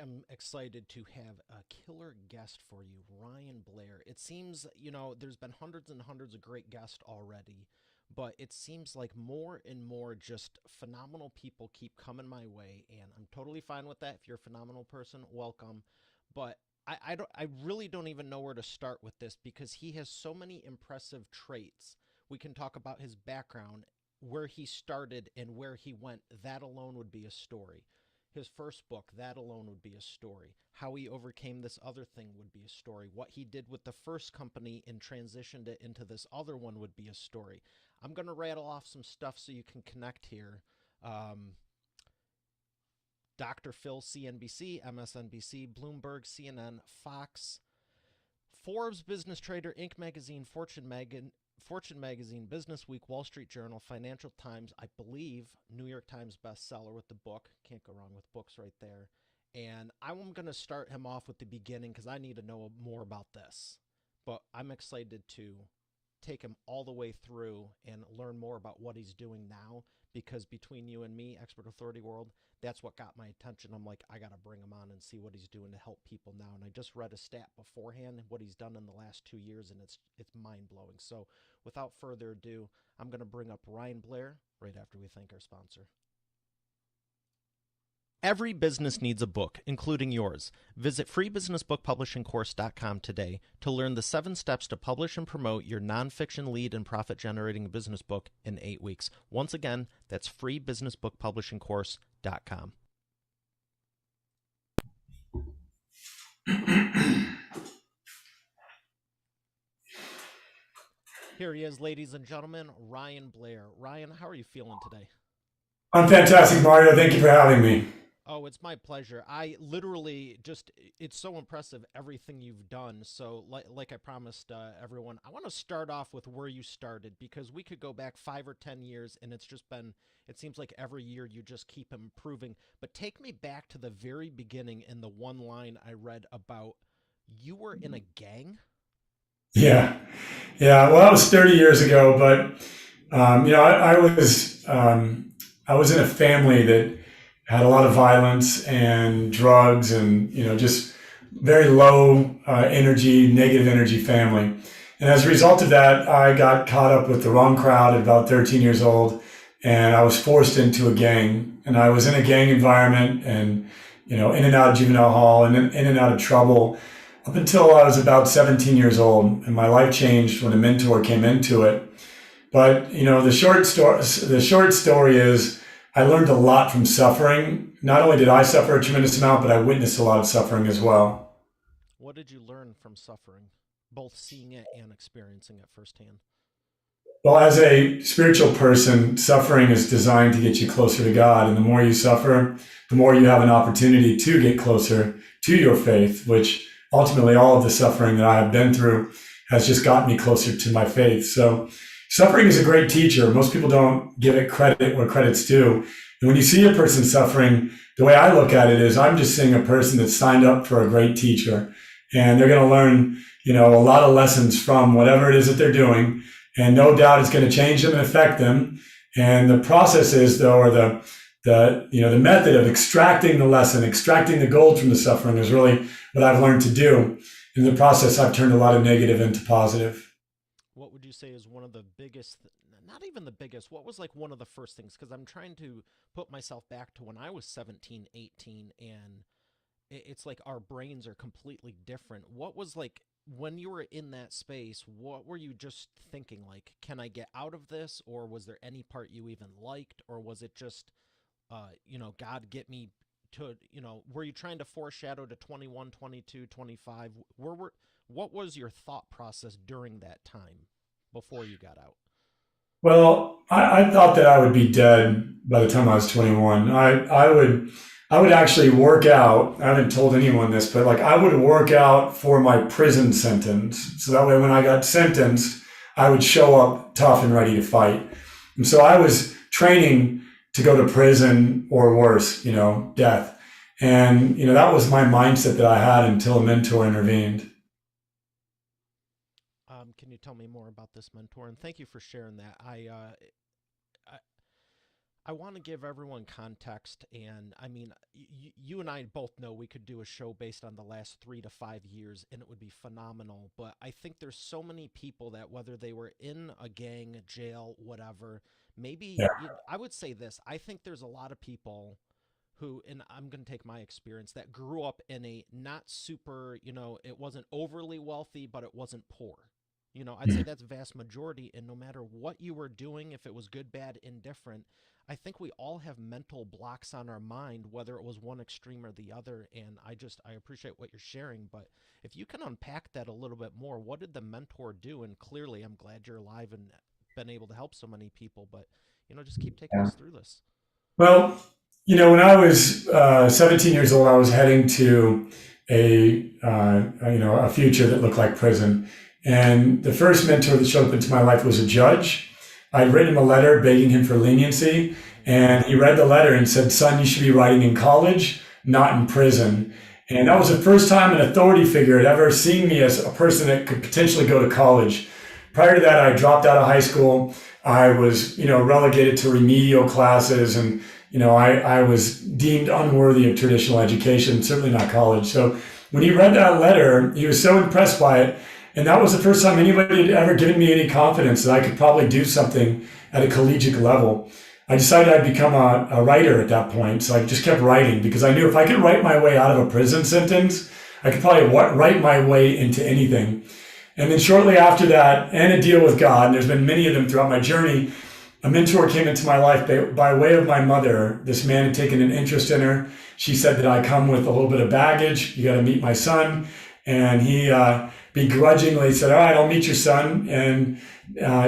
am excited to have a killer guest for you, Ryan Blair. It seems, there's been hundreds and hundreds of great guests already, but it seems like more and more just phenomenal people keep coming my way, and I'm totally fine with that. If you're a phenomenal person, welcome. But I really don't even know where to start with this because he has so many impressive traits. We can talk about his background, where he started and where he went. That alone would be a story. His first book, that alone would be a story. How he overcame this other thing would be a story. What he did with the first company and transitioned it into this other one would be a story. I'm going to rattle off some stuff so you can connect here. Um, Dr. Phil, CNBC, MSNBC, Bloomberg, CNN, Fox, Forbes, Business Trader, Inc. Magazine, Fortune Magazine, Business Week, Wall Street Journal, Financial Times, I believe New York Times bestseller with the book. Can't go wrong with books right there. And I'm going to start him off with the beginning because I need to know more about this. But I'm excited to take him all the way through and learn more about what he's doing now because between you and me, Expert Authority World, that's what got my attention. I'm like, I got to bring him on and see what he's doing to help people now. And I just read a stat beforehand, what he's done in the last 2 years, and it's mind-blowing. So without further ado, I'm going to bring up Ryan Blair right after we thank our sponsor. Every business needs a book, including yours. Visit freebusinessbookpublishingcourse.com today to learn the 7 steps to publish and promote your nonfiction lead and profit-generating business book in 8 weeks. Once again, that's freebusinessbookpublishingcourse.com. Here he is, ladies and gentlemen, Ryan Blair. Ryan, how are you feeling today? I'm fantastic, Mario. Thank you for having me. Oh, it's my pleasure. I literally just, it's so impressive everything you've done. So, like I promised everyone, I want to start off with where you started because we could go back 5 or 10 years and it's just been, it seems like every year you just keep improving. But take me back to the very beginning in the one line I read about you were in a gang. Yeah, yeah. Well, that was 30 years ago, but I was in a family that had a lot of violence and drugs, and just very low energy, negative energy family. And as a result of that, I got caught up with the wrong crowd at about 13 years old, and I was forced into a gang. And I was in a gang environment, and in and out of juvenile hall, and in and out of trouble up until I was about 17 years old, and my life changed when a mentor came into it. But the short story is I learned a lot from suffering. Not only did I suffer a tremendous amount, but I witnessed a lot of suffering as well. What did you learn from suffering, both seeing it and experiencing it firsthand? Well, as a spiritual person, suffering is designed to get you closer to God. And the more you suffer, the more you have an opportunity to get closer to your faith, which ultimately all of the suffering that I have been through has just gotten me closer to my faith. So suffering is a great teacher. Most people don't give it credit where credit's due. And when you see a person suffering, the way I look at it is I'm just seeing a person that signed up for a great teacher. And they're going to learn, a lot of lessons from whatever it is that they're doing. And no doubt it's going to change them and affect them. And the process is though, or the method of extracting the lesson, extracting the gold from the suffering is really what I've learned to do. In the process, I've turned a lot of negative into positive. What would you say is one of the biggest, not even the biggest, what was like one of the first things? Because I'm trying to put myself back to when I was 17, 18, and it's like our brains are completely different. What was like when you were in that space, what were you just thinking? Like, can I get out of this? Or was there any part you even liked? Or was it just, God get me to, were you trying to foreshadow to 21, 22, 25? What was your thought process during that time before you got out? Well, I thought that I would be dead by the time I was 21. I would actually work out. I haven't told anyone this, but like I would work out for my prison sentence. So that way when I got sentenced, I would show up tough and ready to fight. And so I was training to go to prison or worse, death. And, that was my mindset that I had until a mentor intervened. Can you tell me more about this mentor? And thank you for sharing that. I I want to give everyone context, and I mean, you and I both know we could do a show based on the last 3 to 5 years, and it would be phenomenal. But I think there's so many people that whether they were in a gang, jail, whatever, maybe I would say this. I think there's a lot of people who, and I'm going to take my experience, that grew up in a not super, it wasn't overly wealthy, but it wasn't poor. I'd say that's vast majority. And no matter what you were doing, if it was good, bad, indifferent, I think we all have mental blocks on our mind, whether it was one extreme or the other. And I appreciate what you're sharing. But if you can unpack that a little bit more, what did the mentor do? And clearly, I'm glad you're alive and been able to help so many people. But, just keep taking Yeah. us through this. Well, when I was 17 years old, I was heading to a future that looked like prison. And the first mentor that showed up into my life was a judge. I'd written him a letter begging him for leniency, and he read the letter and said, "Son, you should be writing in college, not in prison." And that was the first time an authority figure had ever seen me as a person that could potentially go to college. Prior to that, I dropped out of high school. I was, relegated to remedial classes, and I was deemed unworthy of traditional education, certainly not college. So when he read that letter, he was so impressed by it. And that was the first time anybody had ever given me any confidence that I could probably do something at a collegiate level. I decided I'd become a writer at that point. So I just kept writing because I knew if I could write my way out of a prison sentence, I could probably write my way into anything. And then shortly after that, and a deal with God, and there's been many of them throughout my journey, a mentor came into my life by way of my mother. This man had taken an interest in her. She said that I come with a little bit of baggage. You got to meet my son. And he begrudgingly said, "All right, I'll meet your son." And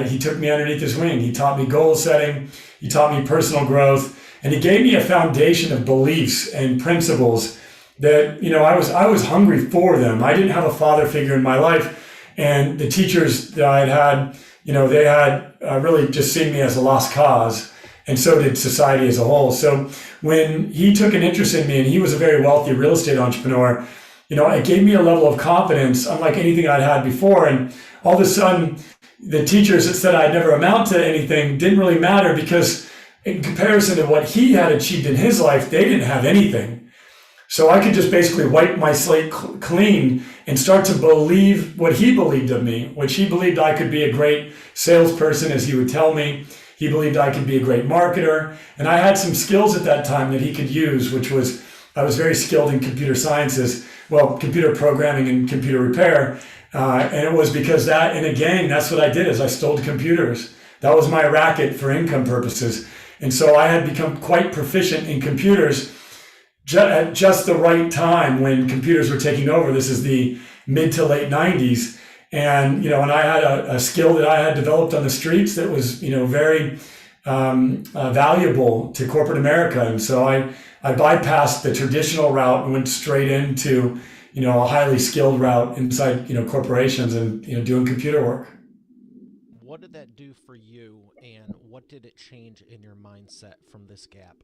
he took me underneath his wing. He taught me goal setting. He taught me personal growth. And he gave me a foundation of beliefs and principles that, I was hungry for them. I didn't have a father figure in my life. And the teachers that I'd had, they had really just seen me as a lost cause. And so did society as a whole. So when he took an interest in me, and he was a very wealthy real estate entrepreneur, it gave me a level of confidence unlike anything I'd had before. And all of a sudden, the teachers that said I'd never amount to anything didn't really matter because in comparison to what he had achieved in his life, they didn't have anything. So I could just basically wipe my slate clean and start to believe what he believed of me, which he believed I could be a great salesperson, as he would tell me. He believed I could be a great marketer. And I had some skills at that time that he could use, which was I was very skilled in computer sciences, well, computer programming and computer repair. And it was because that, in a gang, that's what I did is I stole computers. That was my racket for income purposes. And so I had become quite proficient in computers at just the right time when computers were taking over. This is the mid to late 90s. And, and I had a skill that I had developed on the streets that was, very valuable to corporate America. And so I bypassed the traditional route and went straight into, a highly skilled route inside, corporations and, doing computer work. What did that do for you, and what did it change in your mindset from this gap?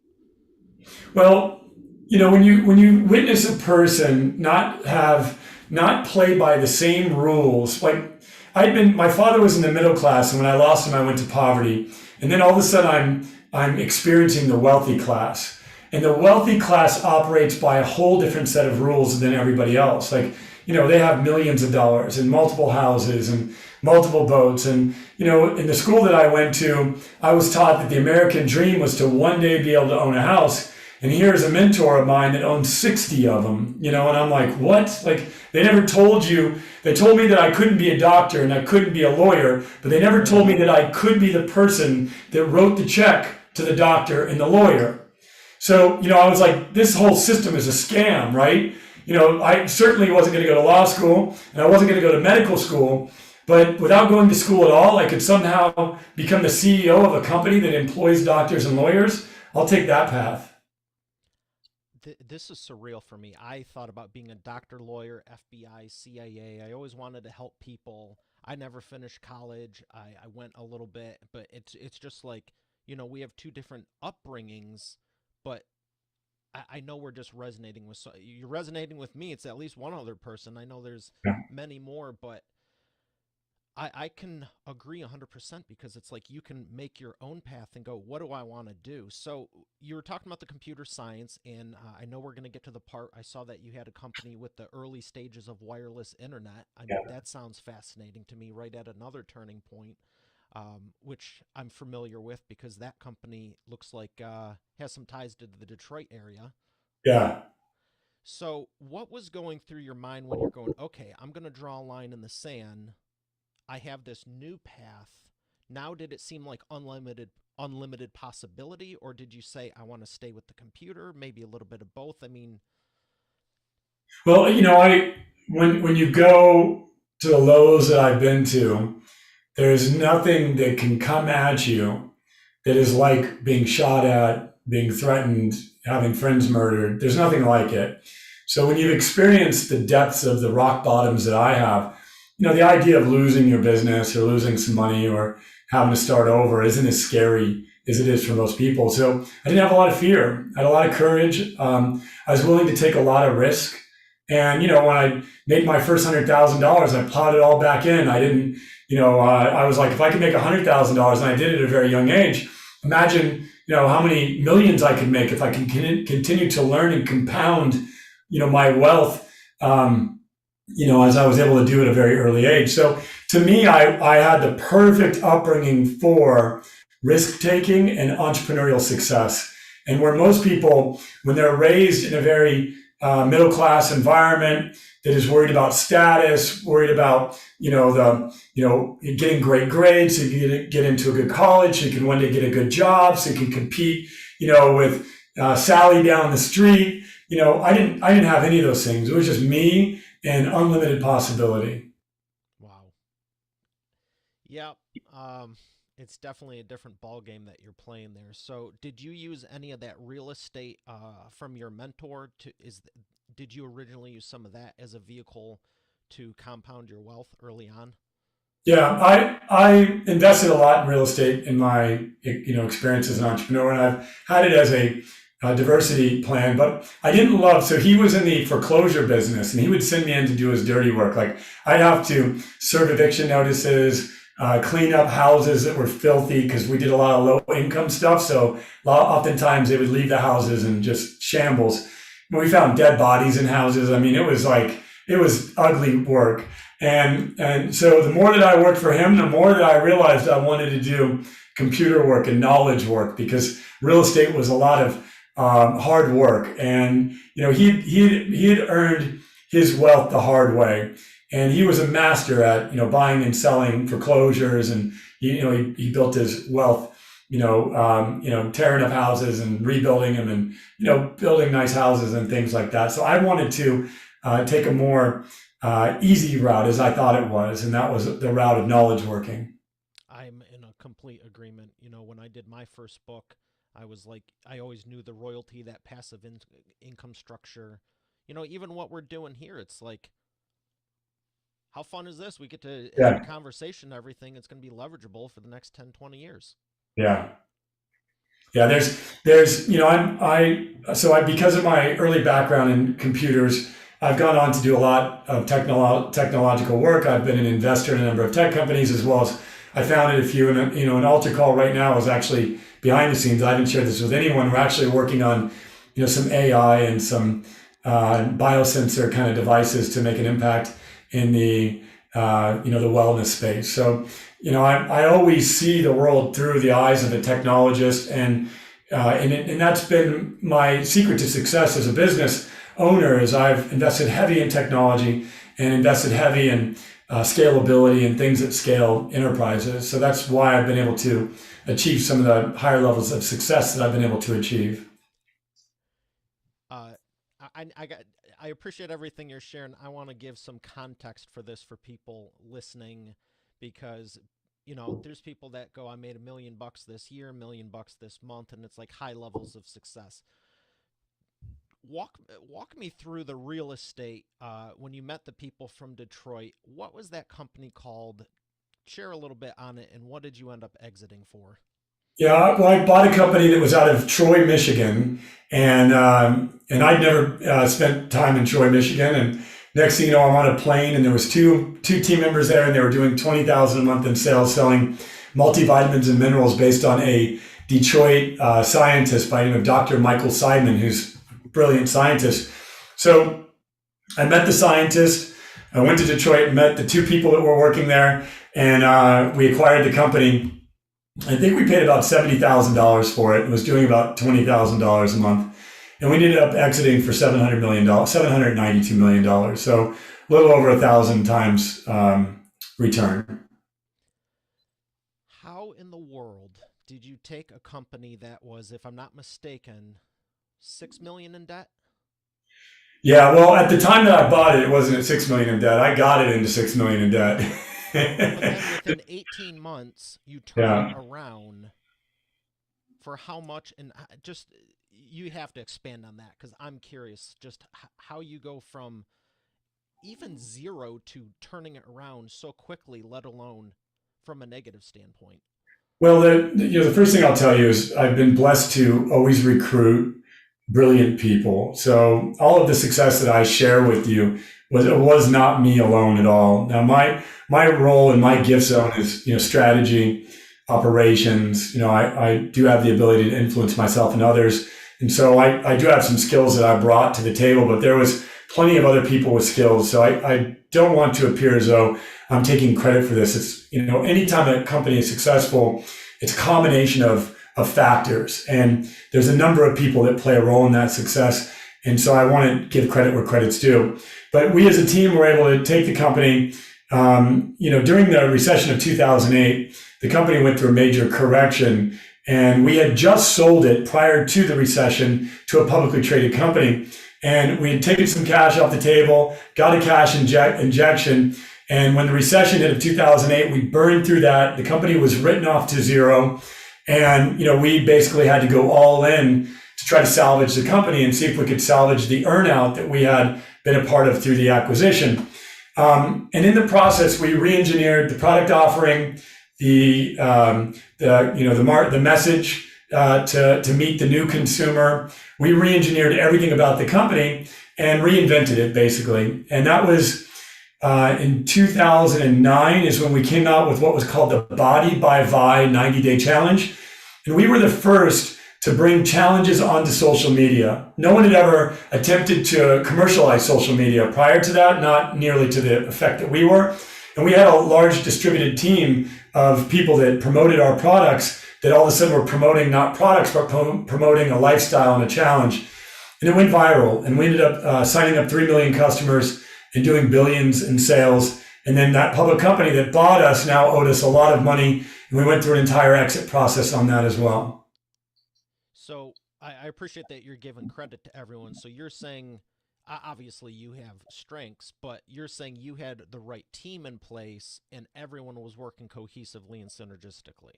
Well, when you witness a person not play by the same rules, like my father was in the middle class, and when I lost him, I went to poverty, and then all of a sudden I'm experiencing the wealthy class. And the wealthy class operates by a whole different set of rules than everybody else. Like, they have millions of dollars and multiple houses and multiple boats. And, in the school that I went to, I was taught that the American dream was to one day be able to own a house. And here's a mentor of mine that owns 60 of them, and I'm like, what? Like, they never told you, they told me that I couldn't be a doctor and I couldn't be a lawyer, but they never told me that I could be the person that wrote the check to the doctor and the lawyer. So, I was like, this whole system is a scam, right? I certainly wasn't going to go to law school and I wasn't going to go to medical school, but without going to school at all, I could somehow become the CEO of a company that employs doctors and lawyers. I'll take that path. This is surreal for me. I thought about being a doctor, lawyer, FBI, CIA. I always wanted to help people. I never finished college. I went a little bit, but it's just like, we have two different upbringings, but I know we're just resonating with, so you're resonating with me. It's at least one other person. I know there's Yeah. many more, but I can agree 100% because it's like you can make your own path and go, what do I want to do? So you were talking about the computer science, and I know we're going to get to the part. I saw that you had a company with the early stages of wireless internet. Yeah. That sounds fascinating to me, right at another turning point, which I'm familiar with because that company looks like has some ties to the Detroit area. Yeah. So, what was going through your mind when you're going, okay, I'm going to draw a line in the sand. I have this new path. Now, did it seem like unlimited possibility, or did you say I want to stay with the computer? Maybe a little bit of both. I mean, Well, I when you go to the lows that I've been to, there's nothing that can come at you that is like being shot at, being threatened, having friends murdered. There's nothing like it. So when you've experienced the depths of the rock bottoms that I have, the idea of losing your business or losing some money or having to start over isn't as scary as it is for most people. So I didn't have a lot of fear. I had a lot of courage. I was willing to take a lot of risk. And, when I made my first $100,000, I plowed it all back in. I didn't, I was like, if I could make $100,000 and I did it at a very young age, imagine, how many millions I could make if I can continue to learn and compound, my wealth, as I was able to do at a very early age. So to me, I had the perfect upbringing for risk taking and entrepreneurial success. And where most people, when they're raised in a very middle class environment that is worried about status, worried about getting great grades, so you can get into a good college, so you can one day get a good job, so you can compete, with Sally down the street. I didn't have any of those things. It was just me and unlimited possibility. wow. Yeah, it's definitely a different ball game that you're playing there. So, did you use any of that real estate from your mentor? Did you originally use some of that as a vehicle to compound your wealth early on? Yeah, I invested a lot in real estate in my experience as an entrepreneur, and I've had it as a diversity plan. But I didn't love. So he was in the foreclosure business, and he would send me in to do his dirty work. Like I'd have to serve eviction notices, clean up houses that were filthy because we did a lot of low income stuff. So oftentimes they would leave the houses in just shambles. We found dead bodies in houses. I mean, it was ugly work. And so the more that I worked for him, the more that I realized I wanted to do computer work and knowledge work because real estate was a lot of hard work. And he had earned his wealth the hard way, and he was a master at buying and selling foreclosures, and he built his wealth. Tearing up houses and rebuilding them, and building nice houses and things like that. So I wanted to take a more easy route, as I thought it was, and that was the route of knowledge working. I'm in a complete agreement. When I did my first book, I was like, I always knew the royalty, that income structure. Even what we're doing here, it's like, how fun is this? We get to have a Yeah, conversation, everything. It's going to be leverageable for the next 10, 20 years. yeah, yeah. There's because of my early background in computers, I've gone on to do a lot of technological work. I've been an investor in a number of tech companies, as well as I founded a few. And an altar call right now is actually behind the scenes. I haven't shared this with anyone. We're actually working on some AI and some biosensor kind of devices to make an impact in the wellness space. So I always see the world through the eyes of a technologist, and that's been my secret to success as a business owner. Is I've invested heavy in technology and invested heavy in scalability and things that scale enterprises. So that's why I've been able to achieve some of the higher levels of success that I've been able to achieve. Uh, I got. I appreciate everything you're sharing. I want to give some context for this for people listening, because there's people that go, I made $1 million this year, $1 million this month, and it's like high levels of success. Walk me through the real estate. When you met the people from Detroit, what was that company called? Share a little bit on it, and what did you end up exiting for? Yeah, well, I bought a company that was out of Troy, Michigan, and I'd never spent time in Troy, Michigan, and Next thing you know, I'm on a plane, and there was two team members there, and they were doing 20,000 a month in sales, selling multivitamins and minerals based on a Detroit scientist by the name of Dr. Michael Seidman, who's a brilliant scientist. So I met the scientist. I went to Detroit and met the two people that were working there, and we acquired the company. I think we paid about $70,000 for it. It was doing about $20,000 a month. And we ended up exiting for $700 million, $792 million. So a little over 1,000 times return. How in the world did you take a company that was, if I'm not mistaken, 6 million in debt? Yeah, well, at the time that I bought it, it wasn't at 6 million in debt. I got it into 6 million in But then debt. within 18 months, you turn it Yeah. around for how much? And just, you have to expand on that because I'm curious just how you go from even zero to turning it around so quickly, let alone from a negative standpoint. Well, the first thing I'll tell you is I've been blessed to always recruit brilliant people. So all of the success that I share with you was not me alone at all. Now my role and my gift zone is strategy, operations. I do have the ability to influence myself and others, and so I do have some skills that I brought to the table. But there was plenty of other people with skills. So I don't want to appear as though I'm taking credit for this. It's anytime a company is successful, it's a combination of factors. And there's a number of people that play a role in that success. And so I want to give credit where credit's due. But we as a team were able to take the company, during the recession of 2008, the company went through a major correction, and we had just sold it prior to the recession to a publicly traded company. And we had taken some cash off the table, got a cash injection. And when the recession hit of 2008, we burned through that. The company was written off to zero. And, we basically had to go all in to try to salvage the company and see if we could salvage the earnout that we had been a part of through the acquisition. And in the process, we re-engineered the product offering, the message to meet the new consumer. We re-engineered everything about the company and reinvented it basically. And that was in 2009 is when we came out with what was called the Body by Vi 90-day challenge. And we were the first to bring challenges onto social media. No one had ever attempted to commercialize social media prior to that, not nearly to the effect that we were. And we had a large distributed team of people that promoted our products that all of a sudden were promoting not products, but promoting a lifestyle and a challenge. And it went viral. And we ended up signing up 3 million customers and doing billions in sales. And then that public company that bought us now owed us a lot of money. And we went through an entire exit process on that as well. So I appreciate that you're giving credit to everyone. So you're saying, obviously you have strengths, but you're saying you had the right team in place and everyone was working cohesively and synergistically.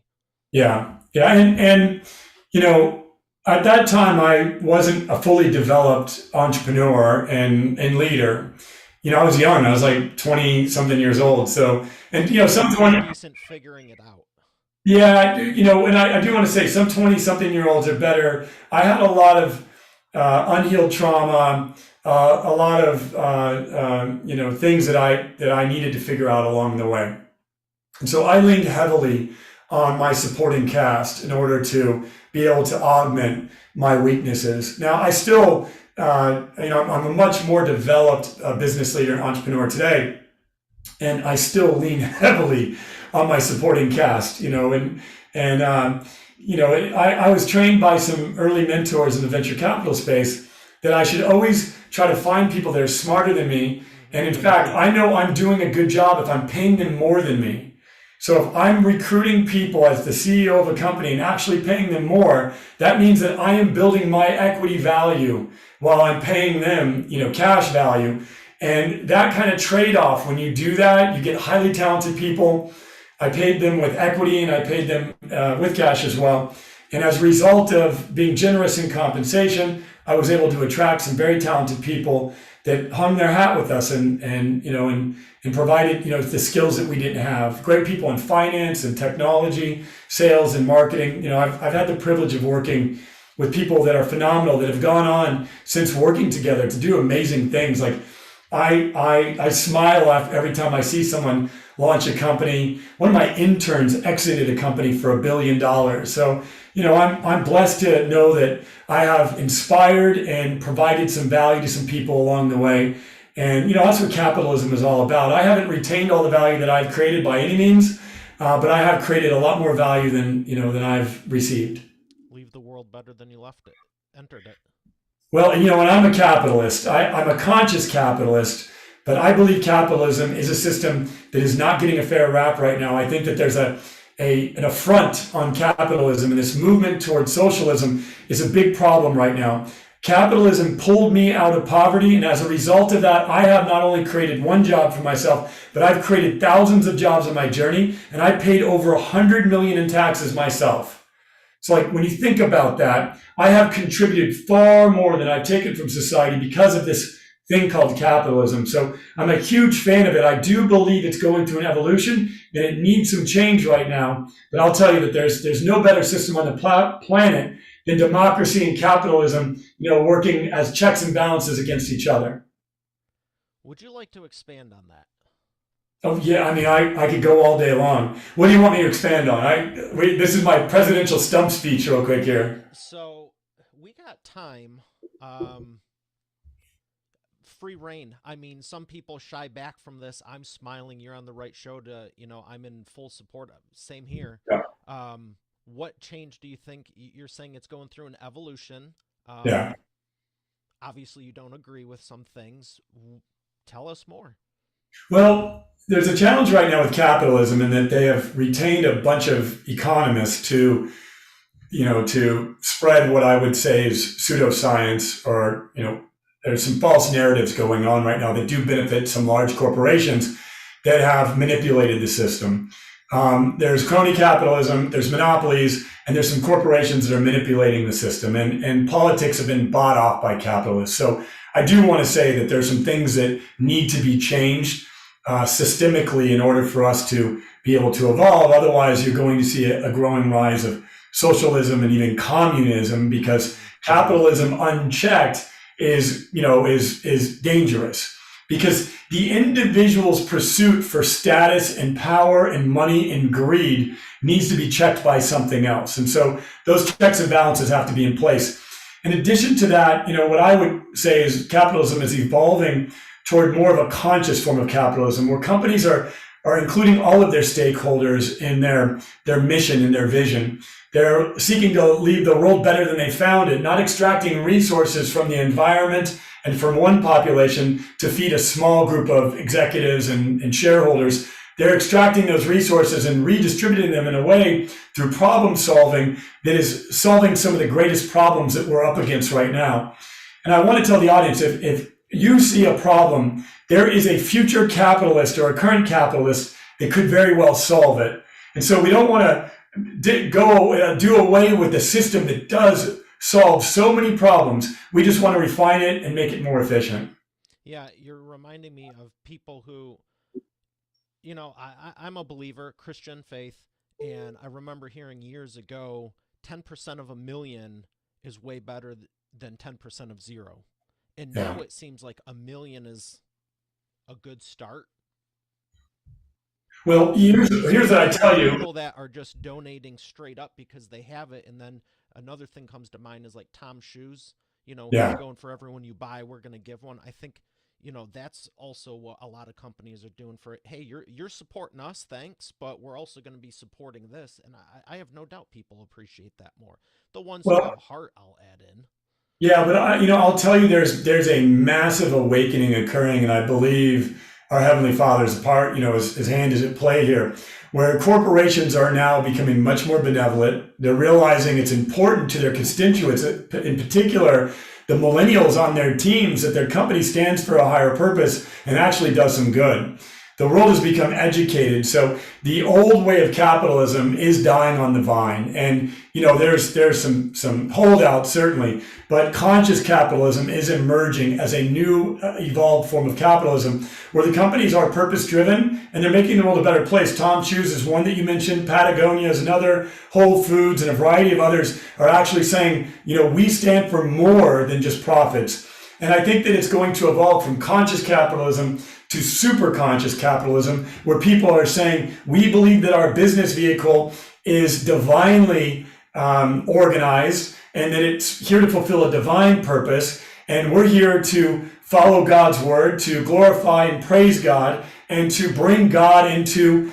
Yeah. Yeah. And at that time, I wasn't a fully developed entrepreneur and leader. I was young. I was like 20 something years old. So, and, someone, Decent figuring it out. yeah, and I do want to say some 20 something year olds are better. I had a lot of unhealed trauma, a lot of, things that I needed to figure out along the way. And so I leaned heavily on my supporting cast in order to be able to augment my weaknesses. Now, I still, I'm a much more developed business leader and entrepreneur today, and I still lean heavily on my supporting cast. I was trained by some early mentors in the venture capital space that I should always try to find people that are smarter than me. And in fact, I know I'm doing a good job if I'm paying them more than me. So if I'm recruiting people as the CEO of a company and actually paying them more, that means that I am building my equity value while I'm paying them, cash value. And that kind of trade-off, when you do that, you get highly talented people. I paid them with equity and I paid them with cash as well. And as a result of being generous in compensation, I was able to attract some very talented people that hung their hat with us and provided, the skills that we didn't have. Great people in finance and technology, sales and marketing. I've had the privilege of working with people that are phenomenal, that have gone on since working together to do amazing things. Like I smile every time I see someone launch a company. One of my interns exited a company for $1 billion. So, I'm blessed to know that I have inspired and provided some value to some people along the way. And, that's what capitalism is all about. I haven't retained all the value that I've created by any means, but I have created a lot more value than I've received. Leave the world better than you left it, entered it. Well, and when I'm a capitalist, I'm a conscious capitalist, but I believe capitalism is a system that is not getting a fair rap right now. I think that there's an affront on capitalism, and this movement towards socialism is a big problem right now. Capitalism pulled me out of poverty, and as a result of that, I have not only created one job for myself, but I've created thousands of jobs on my journey, and I paid over $100 million in taxes myself. So when you think about that, I have contributed far more than I've taken from society because of this thing called capitalism. So I'm a huge fan of it. I do believe it's going through an evolution and it needs some change right now. But I'll tell you that there's no better system on the planet than democracy and capitalism, working as checks and balances against each other. Would you like to expand on that? Oh, yeah. I mean, I could go all day long. What do you want me to expand on? This is my presidential stump speech real quick here. So we got time. Free reign. I mean, some people shy back from this. I'm smiling. You're on the right show to, I'm in full support of. Same here. Yeah. What change do you think? You're saying it's going through an evolution. Yeah. Obviously, you don't agree with some things. Tell us more. Well, there's a challenge right now with capitalism in that they have retained a bunch of economists to spread what I would say is pseudoscience, or, there's some false narratives going on right now that do benefit some large corporations that have manipulated the system. There's crony capitalism, there's monopolies, and there's some corporations that are manipulating the system, and politics have been bought off by capitalists. So I do want to say that there's some things that need to be changed systemically in order for us to be able to evolve. Otherwise, you're going to see a growing rise of socialism and even communism, because capitalism unchecked is dangerous, because the individual's pursuit for status and power and money and greed needs to be checked by something else. And so those checks and balances have to be in place. In addition to that, what I would say is capitalism is evolving toward more of a conscious form of capitalism, where companies are including all of their stakeholders in their mission and their vision. They're seeking to leave the world better than they found it, not extracting resources from the environment and from one population to feed a small group of executives and shareholders. They're extracting those resources and redistributing them in a way through problem solving that is solving some of the greatest problems that we're up against right now. And I want to tell the audience, if you see a problem, there is a future capitalist or a current capitalist that could very well solve it. And so we don't want to do away with the system that does solve so many problems. We just want to refine it and make it more efficient. Yeah, you're reminding me of people who, I'm a believer, Christian faith, and I remember hearing years ago, 10% of a million is way better than 10% of zero. And now it seems like a million is a good start. Well, here's what I tell you. People that are just donating straight up because they have it. And then another thing comes to mind is like Tom's Shoes. He's going for everyone you buy, we're going to give one. I think, that's also what a lot of companies are doing for it. Hey, you're supporting us, thanks, but we're also going to be supporting this. And I have no doubt people appreciate that more. The ones who have heart, I'll add in. Yeah, but I'll tell you, there's a massive awakening occurring, and I believe our Heavenly Father's part, his hand is at play here, where corporations are now becoming much more benevolent. They're realizing it's important to their constituents, in particular, the millennials on their teams, that their company stands for a higher purpose and actually does some good. The world has become educated. So the old way of capitalism is dying on the vine. And, there's some holdouts, certainly, but conscious capitalism is emerging as a new evolved form of capitalism, where the companies are purpose driven and they're making the world a better place. Tom Shoes is one that you mentioned. Patagonia is another. Whole Foods and a variety of others are actually saying, we stand for more than just profits. And I think that it's going to evolve from conscious capitalism to super conscious capitalism, where people are saying, we believe that our business vehicle is divinely organized and that it's here to fulfill a divine purpose. And we're here to follow God's word, to glorify and praise God, and to bring God into,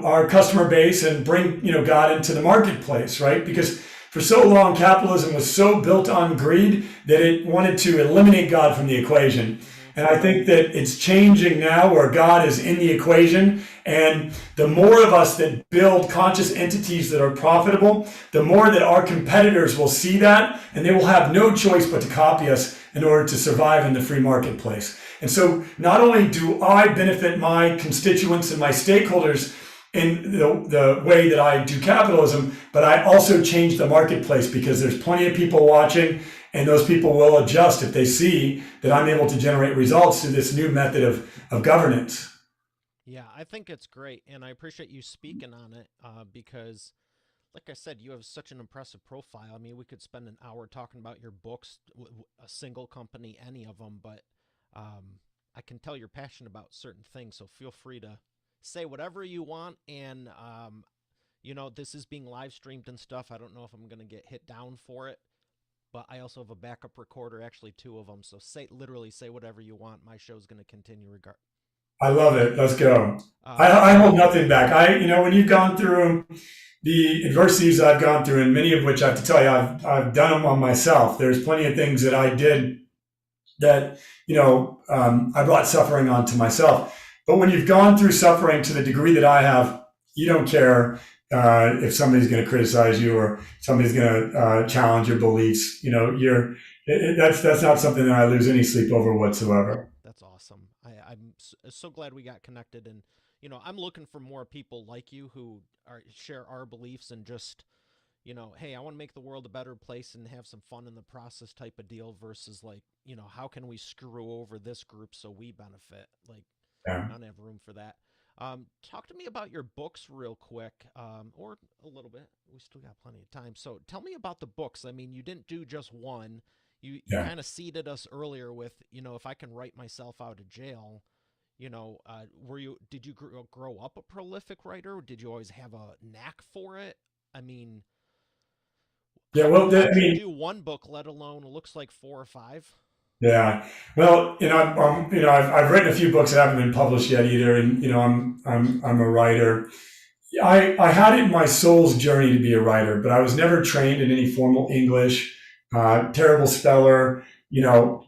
our customer base and bring, God into the marketplace, right? Because for so long, capitalism was so built on greed that it wanted to eliminate God from the equation. And I think that it's changing now where God is in the equation. And the more of us that build conscious entities that are profitable, the more that our competitors will see that, and they will have no choice but to copy us in order to survive in the free marketplace. And so not only do I benefit my constituents and my stakeholders in the way that I do capitalism, but I also change the marketplace because there's plenty of people watching, and those people will adjust if they see that I'm able to generate results through this new method of governance. Yeah, I think it's great, and I appreciate you speaking on it because, like I said, you have such an impressive profile. I mean, we could spend an hour talking about your books, a single company, any of them, but I can tell you're passionate about certain things, so feel free to say whatever you want. And, this is being live streamed and stuff. I don't know if I'm going to get hit down for it, but I also have a backup recorder, actually two of them. So literally say whatever you want. My show's going to continue regard. I love it. Let's go. Uh, I hold nothing back. When you've gone through the adversities I've gone through, and many of which I have to tell you, I've done them on myself. There's plenty of things that I did that, I brought suffering onto myself. But when you've gone through suffering to the degree that I have, you don't care if somebody's going to criticize you or somebody's going to challenge your beliefs. That's not something that I lose any sleep over whatsoever. that's awesome. I'm so glad we got connected. And, I'm looking for more people like you who share our beliefs and just, hey, I want to make the world a better place and have some fun in the process type of deal versus like, how can we screw over this group so we benefit? Like, Yeah. I don't have room for that. Talk to me about your books real quick, or a little bit. We still got plenty of time. So tell me about the books. I mean, you didn't do just one. You Yeah. kind of seeded us earlier with, if I can write myself out of jail, did you grow up a prolific writer? Or did you always have a knack for it? I mean, Yeah. how'd you do one book, let alone it looks like four or five? Yeah. Well, I've written a few books that haven't been published yet either, and I'm a writer. I had it in my soul's journey to be a writer, but I was never trained in any formal English. Terrible speller,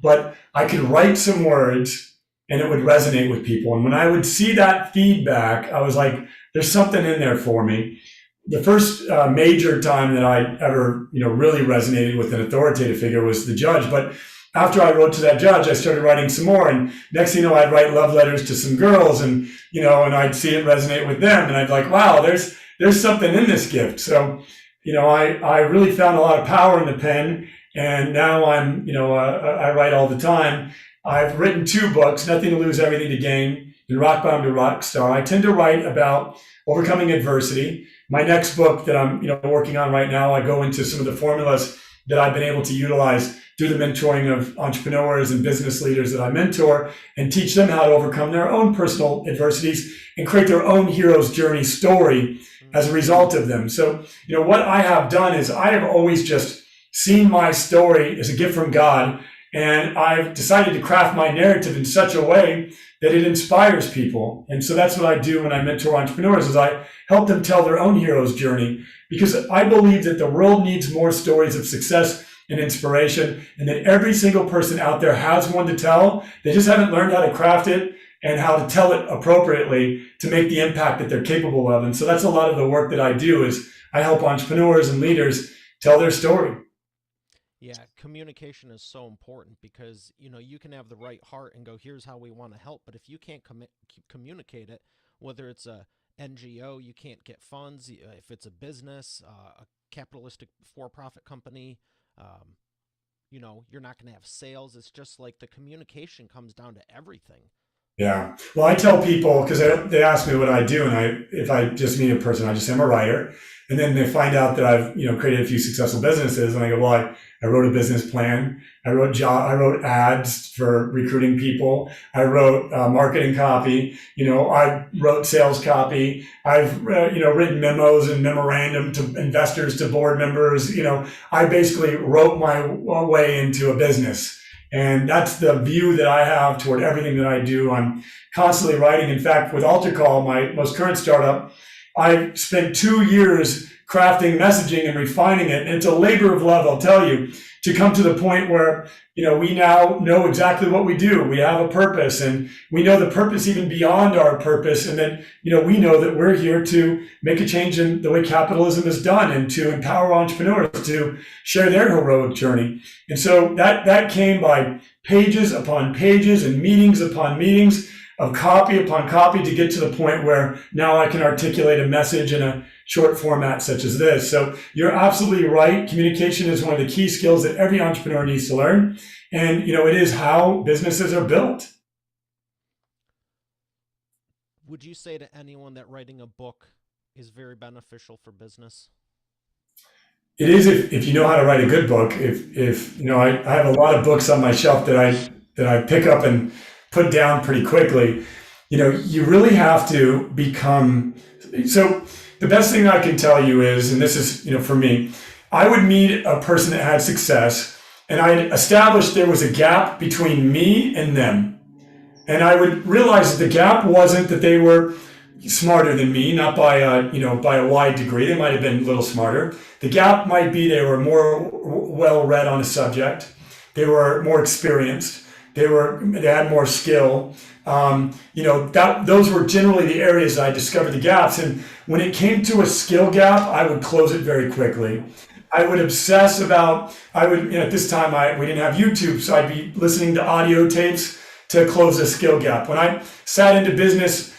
but I could write some words and it would resonate with people. And when I would see that feedback, I was like, "There's something in there for me." The first major time that I ever, really resonated with an authoritative figure was the judge. But after I wrote to that judge, I started writing some more. And next thing you know, I'd write love letters to some girls and, and I'd see it resonate with them. And I'd be like, wow, there's something in this gift. So, I really found a lot of power in the pen. And now I write all the time. I've written two books, Nothing to Lose, Everything to Gain, and Rockbound to Rockstar. I tend to write about overcoming adversity. My next book that I'm, working on right now, I go into some of the formulas that I've been able to utilize through the mentoring of entrepreneurs and business leaders that I mentor and teach them how to overcome their own personal adversities and create their own hero's journey story as a result of them. So, what I have done is I have always just seen my story as a gift from God, and I've decided to craft my narrative in such a way that it inspires people. And so that's what I do when I mentor entrepreneurs is I help them tell their own hero's journey, because I believe that the world needs more stories of success and inspiration, and that every single person out there has one to tell. They just haven't learned how to craft it and how to tell it appropriately to make the impact that they're capable of. And so that's a lot of the work that I do is I help entrepreneurs and leaders tell their story. Yeah, communication is so important because, you can have the right heart and go, here's how we want to help. But if you can't communicate it, whether it's a NGO, you can't get funds. If it's a business, a capitalistic for-profit company, you're not going to have sales. It's just like the communication comes down to everything. Yeah. Well, I tell people because they ask me what I do, and if I just meet a person, I just say I'm a writer, and then they find out that I've created a few successful businesses, and I go, well, I wrote a business plan, I wrote ads for recruiting people, I wrote marketing copy, I wrote sales copy, I've written memos and memorandum to investors, to board members, I basically wrote my way into a business. And that's the view that I have toward everything that I do. I'm constantly writing. In fact, with AlterCall, my most current startup, I spent 2 years crafting messaging and refining it. And it's a labor of love, I'll tell you, to come to the point where, we now know exactly what we do. We have a purpose, and we know the purpose even beyond our purpose. And then, we know that we're here to make a change in the way capitalism is done and to empower entrepreneurs to share their heroic journey. And so that came by pages upon pages and meetings upon meetings of copy upon copy to get to the point where now I can articulate a message in a short format such as this. So you're absolutely right. Communication is one of the key skills that every entrepreneur needs to learn. And, it is how businesses are built. Would you say to anyone that writing a book is very beneficial for business? It is if you know how to write a good book. I have a lot of books on my shelf that I pick up and put down pretty quickly. You really have to become. So the best thing I can tell you is, and this is for me, I would meet a person that had success, and I established there was a gap between me and them, and I would realize that the gap wasn't that they were smarter than me, not by a wide degree. They might have been a little smarter. The gap might be they were more well read on a subject. They were more experienced. They had more skill. Those were generally the areas I discovered the gaps. And when it came to a skill gap, I would close it very quickly. I would obsess about. At this time we didn't have YouTube, so I'd be listening to audio tapes to close a skill gap. When I sat into business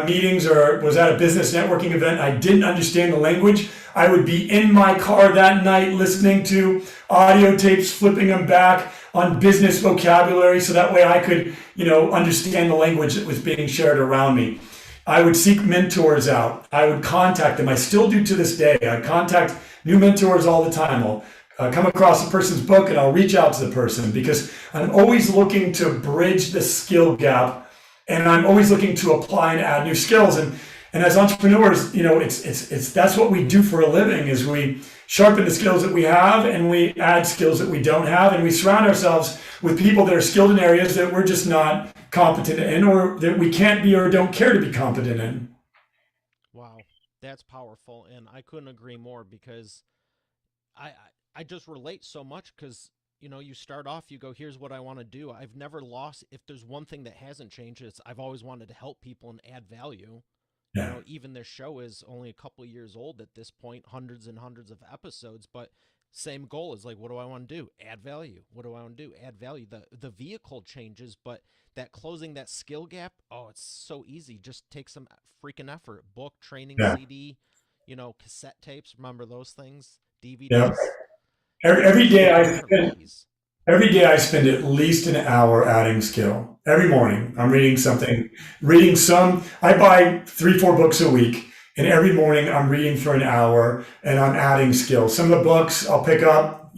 meetings or was at a business networking event, I didn't understand the language. I would be in my car that night listening to audio tapes, flipping them back on business vocabulary so that way I could, understand the language that was being shared around me. I would seek mentors out. I would contact them. I still do to this day. I contact new mentors all the time. I'll come across a person's book and I'll reach out to the person because I'm always looking to bridge the skill gap. And I'm always looking to apply and add new skills. And as entrepreneurs, it's that's what we do for a living is we sharpen the skills that we have and we add skills that we don't have. And we surround ourselves with people that are skilled in areas that we're just not competent in or that we can't be or don't care to be competent in. Wow, that's powerful. And I couldn't agree more because I just relate so much because you start off, you go, here's what I want to do. I've never lost. If there's one thing that hasn't changed, it's I've always wanted to help people and add value. Yeah. Even this show is only a couple of years old at this point, hundreds and hundreds of episodes, but same goal is like, what do I want to do? Add value. What do I want to do? Add value. The vehicle changes, but that closing that skill gap, oh, it's so easy. Just take some freaking effort. Book, training, Yeah. CD, cassette tapes. Remember those things? DVDs. Yeah. Every day I spend at least an hour adding skill. Every morning I'm reading something, I buy 3-4 books a week, and every morning I'm reading for an hour and I'm adding skill. Some of the books I'll pick up,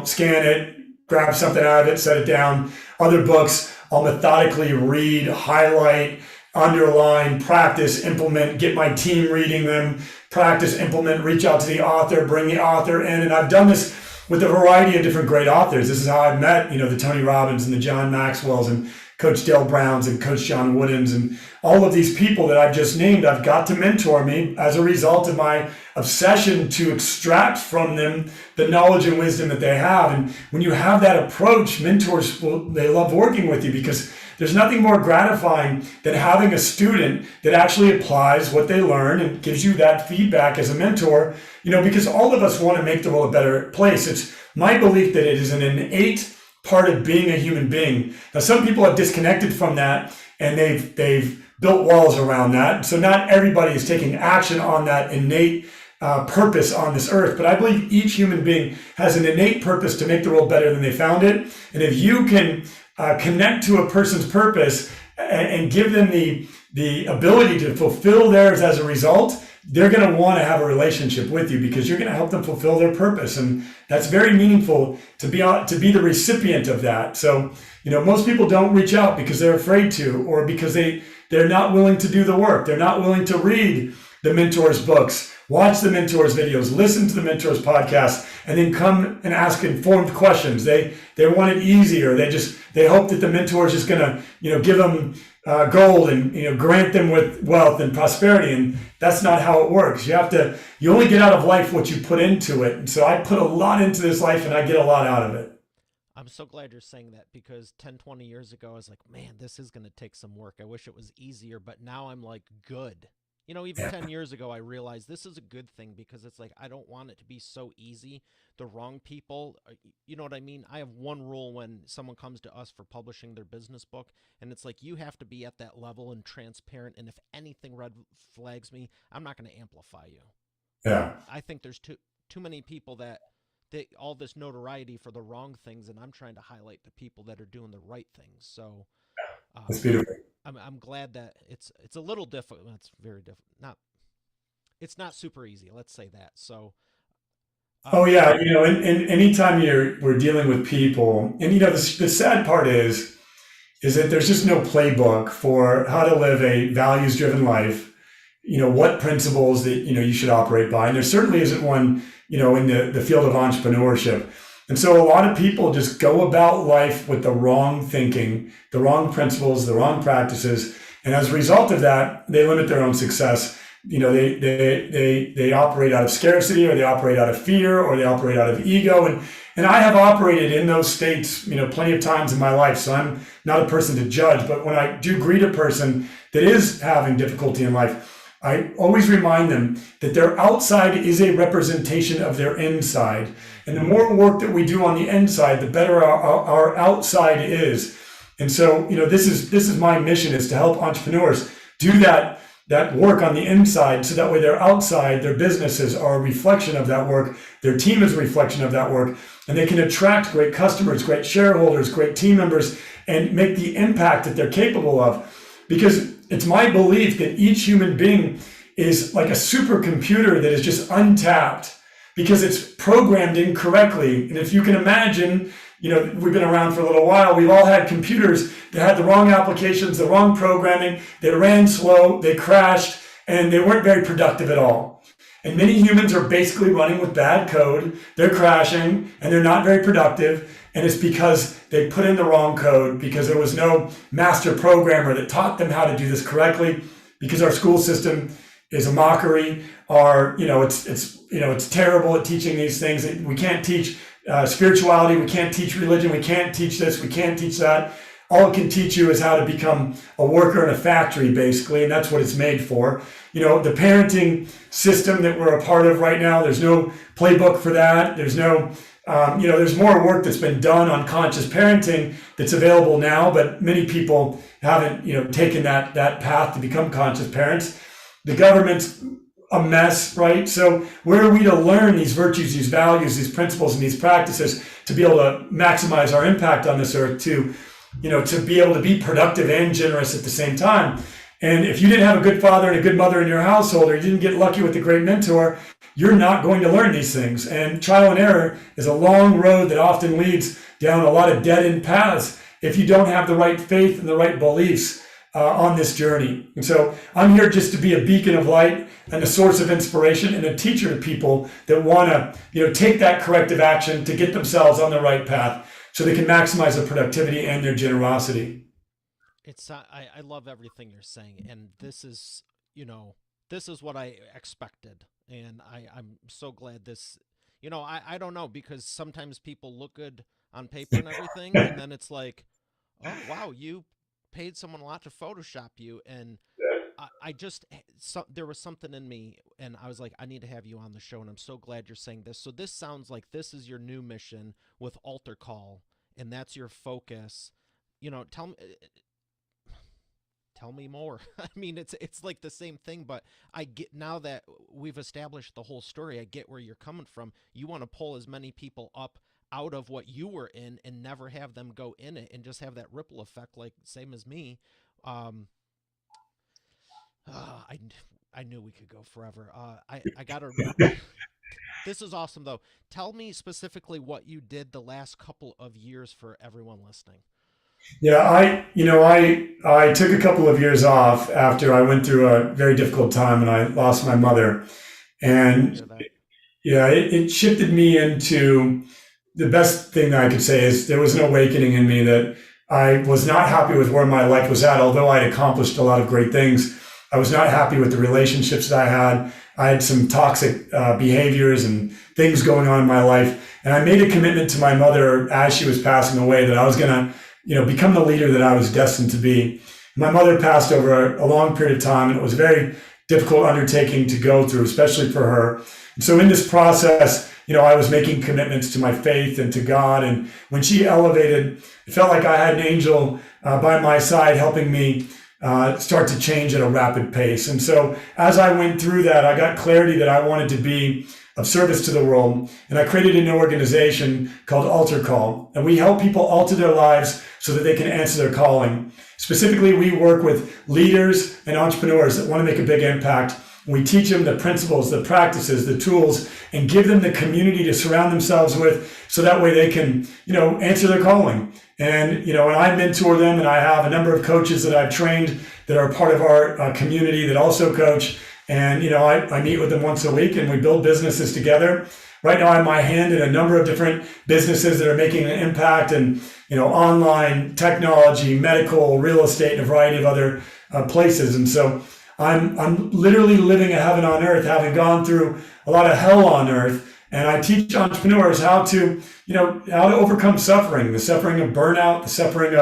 scan it, grab something out of it, set it down. Other books I'll methodically read, highlight, underline, practice, implement, get my team reading them, practice, implement, reach out to the author, bring the author in. And I've done this with a variety of different great authors. This is how I've met, the Tony Robbins and the John Maxwells and Coach Dale Browns and Coach John Woodens and all of these people that I've just named. I've got to mentor me as a result of my obsession to extract from them the knowledge and wisdom that they have. And when you have that approach, mentors, they love working with you because there's nothing more gratifying than having a student that actually applies what they learn and gives you that feedback as a mentor, because all of us want to make the world a better place. It's my belief that it is an innate part of being a human being. Now, some people have disconnected from that and they've built walls around that. So not everybody is taking action on that innate purpose on this earth. But I believe each human being has an innate purpose to make the world better than they found it. And if you can connect to a person's purpose and give them the ability to fulfill theirs as a result, they're going to want to have a relationship with you because you're going to help them fulfill their purpose. And that's very meaningful to be the recipient of that. So, most people don't reach out because they're afraid to, or because they're not willing to do the work. They're not willing to read the mentors' books, watch the mentors' videos, listen to the mentors' podcasts, and then come and ask informed questions. They want it easier. They hope that the mentor is just going to give them gold and grant them with wealth and prosperity. And that's not how it works. You only get out of life what you put into it. And so I put a lot into this life, and I get a lot out of it. I'm so glad you're saying that because 10, 20 years ago, I was like, man, this is going to take some work. I wish it was easier, but now I'm like, good. Even Yeah. 10 years ago, I realized this is a good thing because it's like, I don't want it to be so easy. The wrong people, you know what I mean? I have one rule when someone comes to us for publishing their business book, and it's like, you have to be at that level and transparent. And if anything red flags me, I'm not going to amplify you. Yeah. I think there's too many people that all this notoriety for the wrong things, and I'm trying to highlight the people that are doing the right things. So, That's beautiful. I'm glad that it's a little difficult. It's very difficult. It's not super easy. Let's say that. So. Oh yeah, and anytime we're dealing with people, and the sad part is that there's just no playbook for how to live a values-driven life. What principles that you should operate by, and there certainly isn't one in the field of entrepreneurship. And so a lot of people just go about life with the wrong thinking, the wrong principles, the wrong practices, and as a result of that, they limit their own success. They operate out of scarcity, or they operate out of fear, or they operate out of ego. And I have operated in those states, plenty of times in my life. So I'm not a person to judge, but when I do greet a person that is having difficulty in life, I always remind them that their outside is a representation of their inside. And the more work that we do on the inside, the better our outside is. And so, this is my mission, is to help entrepreneurs do that work on the inside, so that way their outside, their businesses are a reflection of that work, their team is a reflection of that work, and they can attract great customers, great shareholders, great team members, and make the impact that they're capable of. Because it's my belief that each human being is like a supercomputer that is just untapped because it's programmed incorrectly. And if you can imagine, we've been around for a little while. We've all had computers that had the wrong applications, the wrong programming. They ran slow, they crashed, and they weren't very productive at all. And many humans are basically running with bad code. They're crashing, and they're not very productive. And it's because they put in the wrong code, because there was no master programmer that taught them how to do this correctly, because our school system is a mockery. It's terrible at teaching these things. We can't teach spirituality. We can't teach religion. We can't teach this. We can't teach that. All it can teach you is how to become a worker in a factory, basically, and that's what it's made for. The parenting system that we're a part of right now, there's no playbook for that. There's no, there's more work that's been done on conscious parenting that's available now, but many people haven't, taken that path to become conscious parents. The government's a mess, right? So where are we to learn these virtues, these values, these principles, and these practices to be able to maximize our impact on this earth, to be able to be productive and generous at the same time? And if you didn't have a good father and a good mother in your household, or you didn't get lucky with a great mentor, you're not going to learn these things. And trial and error is a long road that often leads down a lot of dead-end paths if you don't have the right faith and the right beliefs on this journey. And so I'm here just to be a beacon of light and a source of inspiration and a teacher to people that want to, take that corrective action to get themselves on the right path so they can maximize their productivity and their generosity. It's I love everything you're saying, and this is what I expected, and I'm so glad this. I don't know, because sometimes people look good on paper and everything, and then it's like, oh wow, you paid someone a lot to Photoshop you, and there was something in me, and I was like, I need to have you on the show, and I'm so glad you're saying this. So this sounds like this is your new mission with Altar Call, and that's your focus. Tell me more. I mean, it's like the same thing, but I get, now that we've established the whole story, I get where you're coming from. You want to pull as many people up out of what you were in and never have them go in it, and just have that ripple effect, like same as me. Um, uh, I I knew we could go forever. I gotta. This is awesome though. Tell me specifically what you did the last couple of years for everyone listening. Yeah, I took a couple of years off after I went through a very difficult time and I lost my mother. Sorry to And hear that. yeah, it shifted me into the best thing that I could say is there was an awakening in me that I was not happy with where my life was at. Although I'd accomplished a lot of great things, I was not happy with the relationships that I had. I had some toxic behaviors and things going on in my life. And I made a commitment to my mother as she was passing away that I was going to, become the leader that I was destined to be. My mother passed over a long period of time, and it was a very difficult undertaking to go through, especially for her. And so in this process, I was making commitments to my faith and to God. And when she elevated, it felt like I had an angel by my side helping me start to change at a rapid pace. And so as I went through that, I got clarity that I wanted to be of service to the world. And I created an organization called Altar Call. And we help people alter their lives so that they can answer their calling. Specifically, we work with leaders and entrepreneurs that want to make a big impact. We teach them the principles, the practices, the tools, and give them the community to surround themselves with so that way they can, answer their calling. And I mentor them, and I have a number of coaches that I've trained that are part of our community that also coach. And, I meet with them once a week and we build businesses together. Right now, I have my hand in a number of different businesses that are making an impact and, online technology, medical, real estate, and a variety of other places. And so I'm literally living a heaven on earth, having gone through a lot of hell on earth. And I teach entrepreneurs how to, how to overcome suffering, the suffering of burnout, the suffering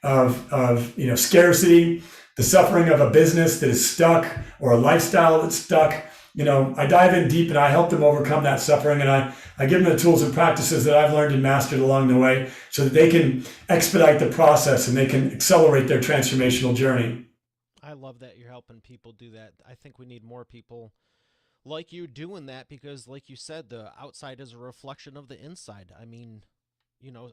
of scarcity, the suffering of a business that is stuck or a lifestyle that's stuck. I dive in deep and I help them overcome that suffering. And I give them the tools and practices that I've learned and mastered along the way so that they can expedite the process and they can accelerate their transformational journey. I love that you're helping people do that. I think we need more people like you doing that because, like you said, the outside is a reflection of the inside. I mean,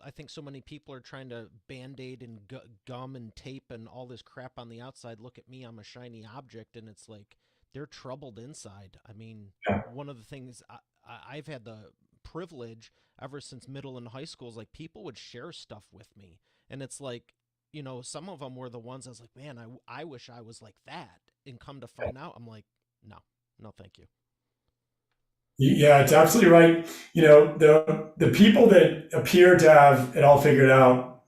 I think so many people are trying to band aid and gum and tape and all this crap on the outside. Look at me, I'm a shiny object. And it's like they're troubled inside. I mean, Yeah. one of the things I've had the privilege ever since middle and high school is like people would share stuff with me. And it's like, some of them were the ones I was like, man, I wish I was like that. And come to find out, I'm like, no, no, thank you. Yeah, it's absolutely right. The people that appear to have it all figured out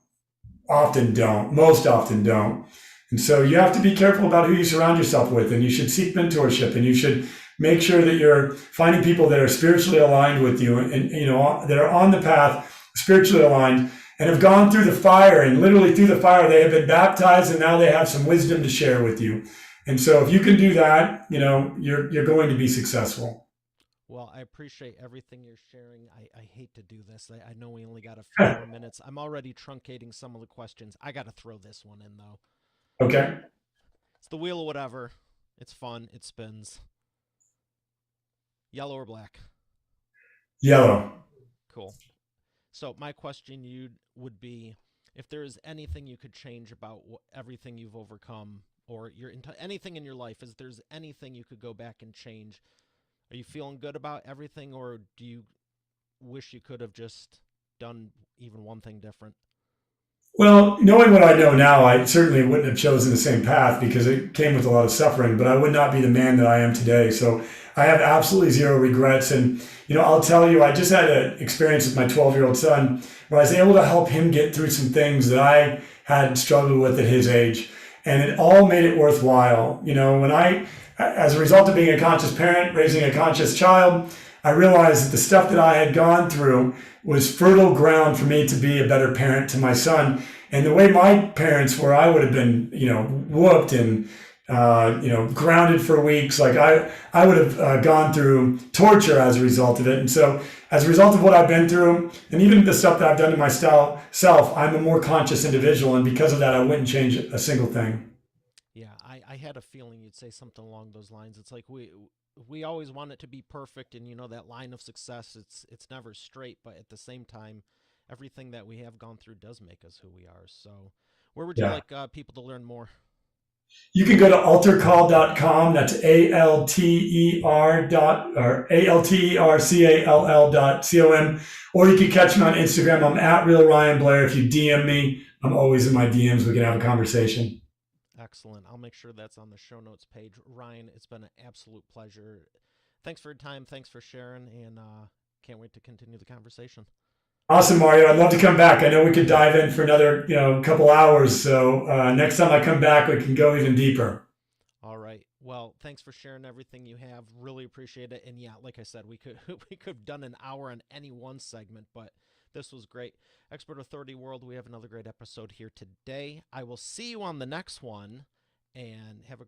often don't, most often don't. And so you have to be careful about who you surround yourself with, and you should seek mentorship, and you should make sure that you're finding people that are spiritually aligned with you, and that are on the path, spiritually aligned, and have gone through the fire, and literally through the fire, they have been baptized, and now they have some wisdom to share with you. And so if you can do that, you're going to be successful. Well, I appreciate everything you're sharing. I hate to do this. I know we only got a few more minutes. I'm already truncating some of the questions. I got to throw this one in, though. Okay. It's the wheel of whatever. It's fun. It spins. Yellow or black? Yellow. Cool. So my question you would be, if there is anything you could change about everything you've overcome or anything in your life, is there's anything you could go back and change? Are you feeling good about everything, or do you wish you could have just done even one thing different? Well, knowing what I know now, I certainly wouldn't have chosen the same path because it came with a lot of suffering, but I would not be the man that I am today. So I have absolutely zero regrets. And, I'll tell you, I just had an experience with my 12-year-old son where I was able to help him get through some things that I had struggled with at his age. And it all made it worthwhile. As a result of being a conscious parent, raising a conscious child, I realized that the stuff that I had gone through was fertile ground for me to be a better parent to my son. And the way my parents were, I would have been, whooped and, grounded for weeks. Like I would have gone through torture as a result of it. And so as a result of what I've been through, and even the stuff that I've done to myself, I'm a more conscious individual. And because of that, I wouldn't change a single thing. Yeah, I had a feeling you'd say something along those lines. It's like we always want it to be perfect, and that line of success. It's never straight, but at the same time, everything that we have gone through does make us who we are. So, where would you Yeah. like people to learn more? You can go to altercall.com. That's ALTER dot or ALTERCALL.com. Or you can catch me on Instagram. I'm at Real Ryan Blair. If you DM me, I'm always in my DMs. We can have a conversation. Excellent. I'll make sure that's on the show notes page. Ryan, it's been an absolute pleasure. Thanks for your time. Thanks for sharing, and can't wait to continue the conversation. Awesome, Mario. I'd love to come back. I know we could dive in for another, couple hours. So next time I come back, we can go even deeper. All right. Well, thanks for sharing everything you have. Really appreciate it. And yeah, like I said, we could we could have done an hour on any one segment, but this was great. Expert Authority World, we have another great episode here today. I will see you on the next one, and have a